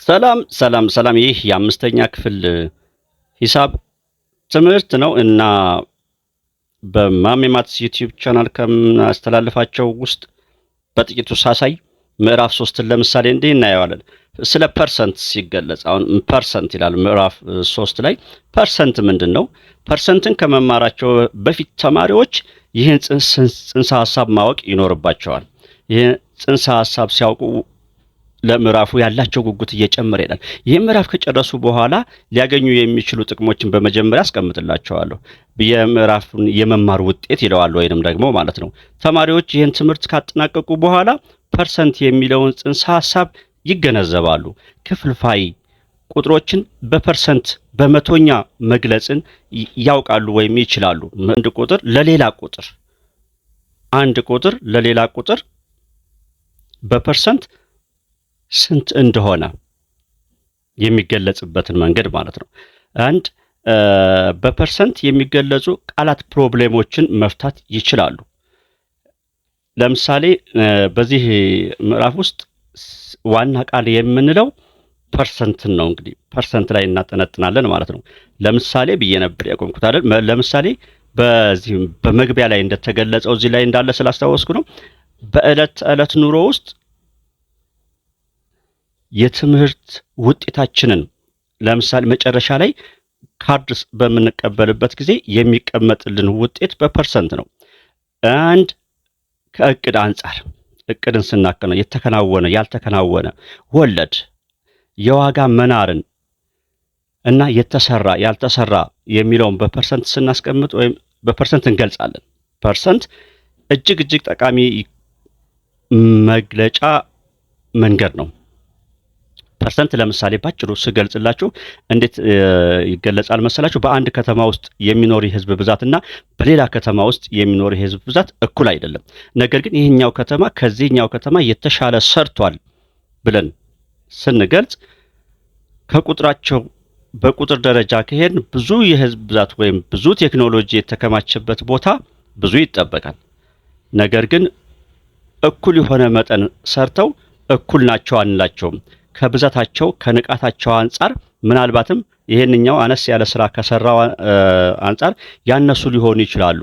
ሰላም ሰላም ሰላም። ይህ የአምስተኛ ክፍል ሂሳብ ትምህርት ነው እና በማሜ ማትስ ዩቲዩብ ቻናል ከምናስተላልፋቸው ውስጥ በጥቂቱ ሳሳይ ምዕራፍ 3ን ለምሳሌ እንዲህ እናየዋለን። ስለ ፐርሰንት ሲገለጽ አሁን ፐርሰንት ይላል ምዕራፍ 3 ላይ። ፐርሰንት ምንድን ነው? ፐርሰንትን ከመማራቸው በፊት ተማሪዎች ይህን ጽንሰ ሐሳብ ማወቅ ይኖርባቸዋል። ይህን ጽንሰ ሐሳብ ሲያውቁ ለምዕራፉ ያላቸው ጉጉት እየጨመረ ይላል። ይህን ምዕራፍ ከጨረሱ በኋላ ሊያገኙ የሚችሉ ጥቅሞችን በመጀመሪያ አስቀምጥላቸዋለሁ። የምዕራፉን የመማር ውጤት ይለዋል ወይንም ደግሞ ማለት ነው። ተማሪዎች ይህን ትምህርት ካጠናቀቁ በኋላ ፐርሰንት የሚለውን ጽንሰ ሐሳብ ይገነዘባሉ። ክፍልፋይ ቁጥሮችን በፐርሰንት በመቶኛ መግለጽን ያውቃሉ ወይም ይችላሉ። አንድ ቁጥር ለሌላ ቁጥር በፐርሰንት ስንት እንደሆነ የሚገለጽበትን መንገድ ማለት ነው። አንድ በፐርሰንት የሚገለጹ ቃላት ፕሮብሌሞችን መፍታት ይችላሉ። ለምሳሌ በዚህ ምዕራፍ ውስጥ ዋና ቃል የምንለው ፐርሰንትን ነው። እንግዲህ ፐርሰንት ላይ እናጠነጥናለን ማለት ነው። ለምሳሌ ብዬ ነበር ያቆምኩት አይደል? ለምሳሌ በዚህ በመግቢያ ላይ እንደተገለጸው እዚህ ላይ እንዳለ ስላስታወስኩ ነው። በዕለት ተዕለት ኑሮ ውስጥ የትምህርት ውጤታችንን ለምሳሌ መጨረሻ ላይ ካርድ በምንቀበልበት ጊዜ የሚቀመጥልን ውጤት በፐርሰንት ነው። አንድ ከእቅድ አንጻር እቅድን ስናከናውን የተከናወነ ያልተከናወነ፣ ወለድ፣ የዋጋ መናርን እና የተሰራ ያልተሰራ የሚለውን በፐርሰንት ስናስቀምጥ ወይም በፐርሰንት እንገልጻለን። ፐርሰንት እጅግ ጠቃሚ መግለጫ መንገድ ነው። ፐርሰንት ለምሳሌ ባጭሩ ስገልጽላችሁ እንዴት ይገለጻል መሰላችሁ? በአንድ ከተማ ውስጥ የሚኖር የህዝብ ብዛትና በሌላ ከተማ ውስጥ የሚኖር የህዝብ ብዛት እኩል አይደለም። ነገር ግን ይህኛው ከተማ ከዚህኛው ከተማ የተሻለ ሰርቷል ብለን ስንገልጽ ከቁጥራቸው በቁጥር ደረጃ ከሄድን ብዙ የህዝብ ብዛት ወይም ብዙ ቴክኖሎጂ የተከማቸበት ቦታ ብዙ ይጠበቃል። ነገር ግን እኩል የሆነ መጠን ሰርተው እኩል ናቸው አንላቸውም። ከብዛታቸው ከንቃታቸው አንጻር ምናልባትም ይሄንኛው አነስ ያለ ስራ ከሰራው አንጻር ያነሱ ሊሆኑ ይችላሉ።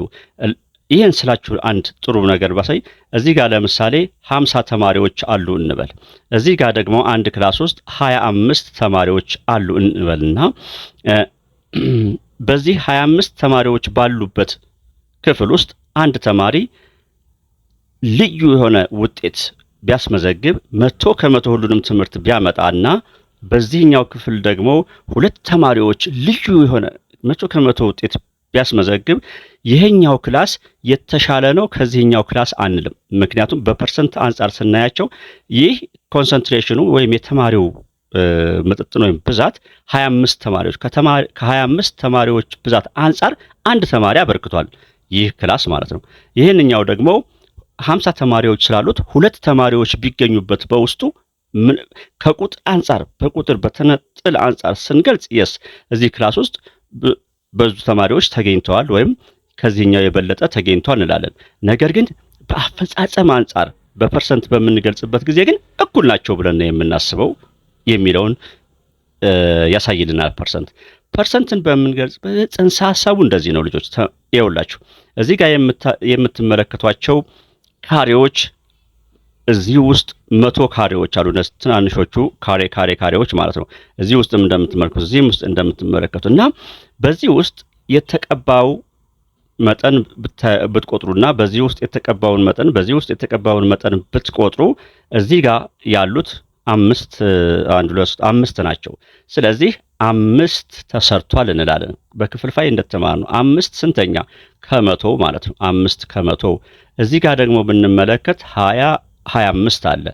ይሄን ስላችሁ አንድ ጥሩ ነገር ባሳይ፣ እዚህ ጋር ለምሳሌ 50 ተማሪዎች አሉ እንበል። እዚህ ጋር ደግሞ አንድ ክላስ ውስጥ 25 ተማሪዎች አሉ እንበልና በዚህ 25 ተማሪዎች ባሉበት ክፍል ውስጥ አንድ ተማሪ ልዩ የሆነ ውጤት ቢያስመዘግብ 100% ሁሉንም ትምህርት ቢያመጣና በዚህኛው ክፍል ደግሞ ሁለት ተማሪዎች ልዩ የሆነ 100% ውጤት ቢያስመዘግብ ይሄኛው ክላስ የተሻለ ነው ከዚህኛው ክላስ አንልም። ምክንያቱም በፐርሰንት አንጻር ስናያቸው ይህ ኮንሰንትሬሽኑ ወይም የተማሪው መጠን ወይም ብዛት 25 ተማሪዎች ከ25 ተማሪዎች ብዛት አንጻር አንድ ተማሪ አበርክቷል ይህ ክላስ ማለት ነው። ይሄንኛው ደግሞ 50 ተማሪዎች ስላሉት ሁለት ተማሪዎች ቢገኙበት በውስጡ ከቁጥር አንጻር በቁጥር በተነጥል አንጻር ስንገልጽ የስ እዚህ ክላስ ውስጥ ብዙ ተማሪዎች ተገኝተዋል ወይም ከዚህኛው የበለጠ ተገኝቷል እንላለን። ነገር ግን በአፈጻጸም አንጻር በፐርሰንት በምንገልጽበት ጊዜ ግን እኩል ናቸው ብለን የምናስበው የሚለውን ያሳይልናል። ፐርሰንትን በምንገልጽበት ጽንሰ ሐሳቡ እንደዚህ ነው ልጆች። ይኸውላችሁ እዚህ ጋር የምትመለከቷቸው ካሬዎች እዚህ ውስጥ 100 ካሬዎች አሉ። ትናንሾቹ ካሬዎች ማለት ነው። እዚህ ውስጥም እንደምትመለከቱት እዚህም ውስጥ እንደምትመለከቱና በዚህ ውስጥ የተቀባው መጠን ብትቆጥሩና በዚህ ውስጥ የተቀባውን መጠን በዚህ ውስጥ የተቀባውን መጠን ብትቆጥሩ እዚህ ጋር ያሉት 5 ናቸው። ስለዚህ 5 ተሰርቷል እንላለን። በክፍልፋይ እንደተማርነው 5 ስንተኛ ከመቶ ማለት ነው። 5 ከመቶ። እዚህ ጋር ደግሞ ብንመለከት 25 አለ።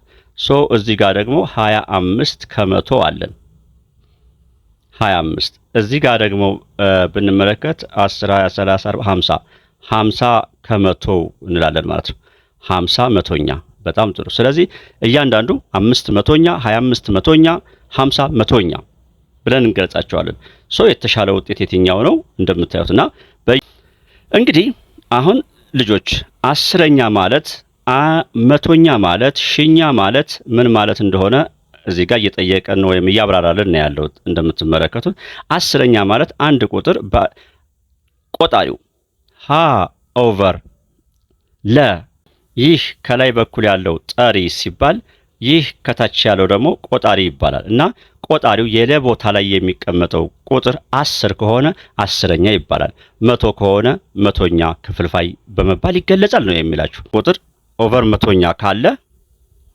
እዚህ ጋር ደግሞ 25 ከመቶ አለን። 25 እዚህ ጋር ደግሞ ብንመለከት 10 20 30 40 50 ከመቶ እንላለን ማለት ነው። 50 መቶኛ። በጣም ጥሩ። ስለዚህ እያንዳንዱ 5 መቶኛ፣ 25 መቶኛ፣ 50 መቶኛ ብለን እንገልጻቸዋለን። የተሻለ ውጤት የትኛው ነው እንደምታዩትና እንግዲህ አሁን ልጆች 10ኛ ማለት መቶኛ ማለት ሺኛ ማለት ምን ማለት እንደሆነ እዚህ ጋር እየጠየቀን ነው ወይም እያብራራልን ነው ያለው። እንደምትመለከቱት አስረኛ ማለት አንድ ቁጥር ቆጣሪው ሀ ኦቨር ለ ይህ ከላይ በኩል ያለው ጠሪ ሲባል ይህ ከታች ያለው ደግሞ ቆጣሪ ይባላል እና ቆጣሪው የለ ቦታ ላይ የሚቀመጠው ቁጥር 10 ከሆነ አስረኛ ይባላል። 100 ከሆነ መቶኛ ክፍልፋይ በመባል ይገለጻል ነው የሚላችሁ። ቁጥር ኦቨር መቶኛ ካለ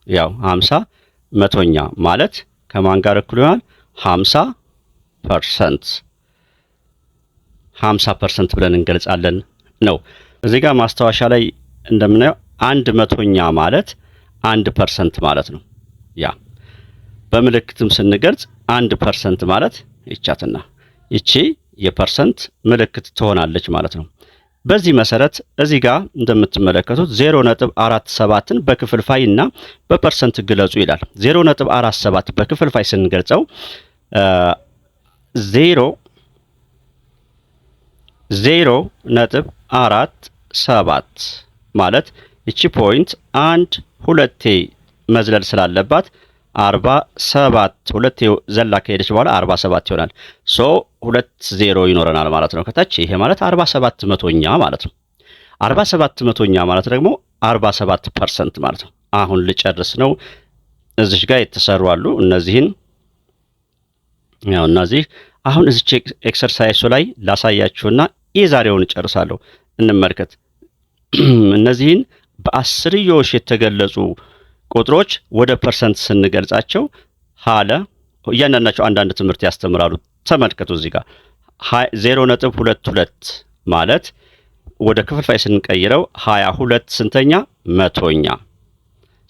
ያው 50 መቶኛ ማለት ከማን ጋር እኩል ይሆናል? 50% 50% ብለን እንገልጻለን ነው። እዚህ ጋር ማስታወሻ ላይ እንደምናየው 100ኛ ማለት 1% ማለት ነው። ያ በምልክትም ስንገልጽ 1% ማለት ይቻትና ይቺ የፐርሰንት ምልክት ትሆናለች ማለት ነው። በዚህ መሰረት እዚህ ጋር እንደምትመለከቱት 0.47ን በክፍልፋይ እና በፐርሰንት ግለጹ ይላል። 0.47 በክፍልፋይ ስንገልጸው 0.47 ማለት እቺ ፖይንት አንድ ሁለቴ መዝለል ስላለባት 47 ሁለቴ ዘላ ከሄደች በኋላ 47 ይሆናል። ሶ 20 ይኖረናል ማለት ነው ከታች። ይሄ ማለት 47 መቶኛ ማለት ነው። 47 መቶኛ ማለት ደግሞ 47% ማለት ነው። አሁን ልጨርስ ነው። እዚህ ጋር የተሰሩ አሉ። እነዚህን ያው እነዚህ አሁን እዚህ ኤክሰርሳይሱ ላይ ላሳያችሁና የዛሬውን ጨርሳለሁ። እንመልከት። እነዚህን በአስርዮሽ የተገለጹ ቁጥሮች ወደ ፐርሰንት ስንገልጻቸው ሀለ እያንዳንዳቸው አንዳንድ ትምህርት ያስተምራሉ። ተመልከቱ እዚህ ጋር 0.22 ማለት ወደ ክፍልፋይ ስንቀይረው 22 ስንተኛ? መቶኛ።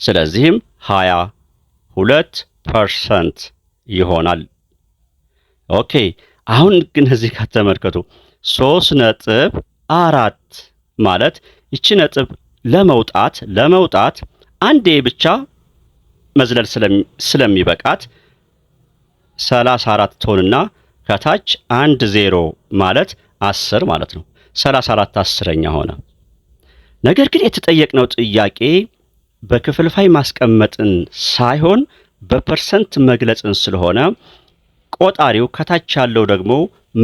ስለዚህም 22% ይሆናል። ኦኬ አሁን ግን እዚህ ጋር ተመልከቱ 3.4 ማለት ይቺ ነጥብ ለመውጣት አንዴ ብቻ መዝለል ስለሚበቃት 34 ቶንና ከታች 10 ማለት 10 ማለት ነው። 34 አስረኛ ሆነ። ነገር ግን የተጠየቅነው ጥያቄ በክፍልፋይ ማስቀመጥን ሳይሆን በፐርሰንት መግለጽን ስለሆነ ቆጣሪው ከታች ያለው ደግሞ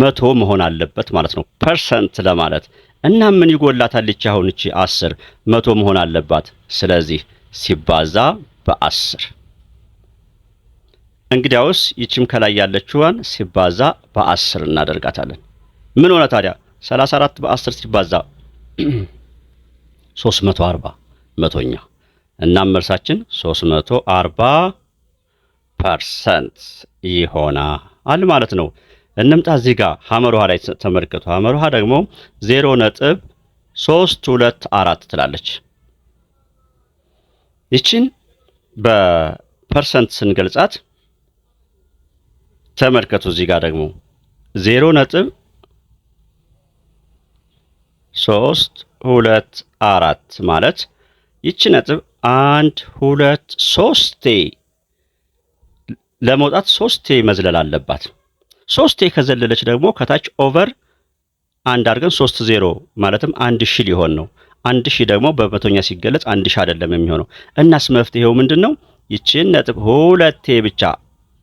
100 መሆን አለበት ማለት ነው ፐርሰንት ለማለት እና ምን ይጎላታል? እቺ አሁን እቺ 10 100 መሆን አለባት። ስለዚህ ሲባዛ በ10 እንግዲያውስ ይቺም ከላይ ያለችዋን ሲባዛ በ10 እናደርጋታለን። ምን ሆነ ታዲያ? 34 በ10 ሲባዛ 340 መቶኛ እና መልሳችን 340% ይሆናል ማለት ነው። እንምጣ እዚህ ጋር ሐመርሃ ላይ ተመልከቱ። ሐመርሃ ደግሞ 0.324 ትላለች። ይችን በፐርሰንት ስንገልጻት ተመልከቱ። እዚህ ጋር ደግሞ 0.324 ማለት ይቺ ነጥብ 1 2 3 ለመውጣት 3 መዝለል አለባት። 3 ከዘለለች ደግሞ ከታች ኦቨር አንድ አድርገን 30 ማለትም 1000 ሊሆን ነው። 1000 ደግሞ በመቶኛ ሲገለጽ 1000 አይደለም የሚሆነው። እናስ መፍትሄው ምንድነው? ይቺን ነጥብ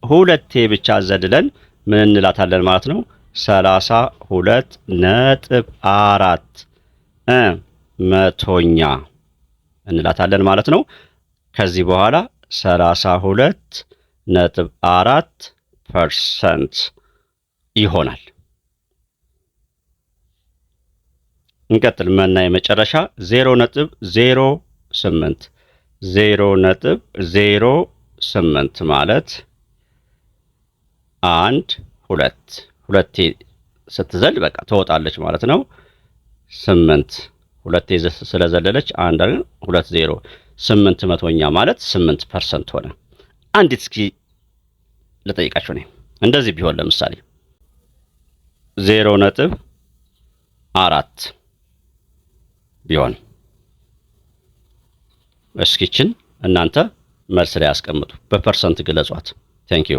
ሁለቴ ብቻ ዘልለን ምን እንላታለን ማለት ነው? 32.4 መቶኛ እንላታለን ማለት ነው። ከዚህ በኋላ 32.4% ይሆናል። እንቀጥል። መና የመጨረሻ 0.08 ማለት 2 ስትዘል በቃ ትወጣለች ማለት ነው። 8 2 ስለዘለለች 8 መቶኛ ማለት 8% ሆነ። አንዲት እስኪ ልጠይቃችሁ ነው። እንደዚህ ቢሆን ለምሳሌ 0.4 ቢሆን እስኪችን እናንተ መልስ ላይ ያስቀምጡ፣ በፐርሰንት ግለጿት። ቴንክ ዩ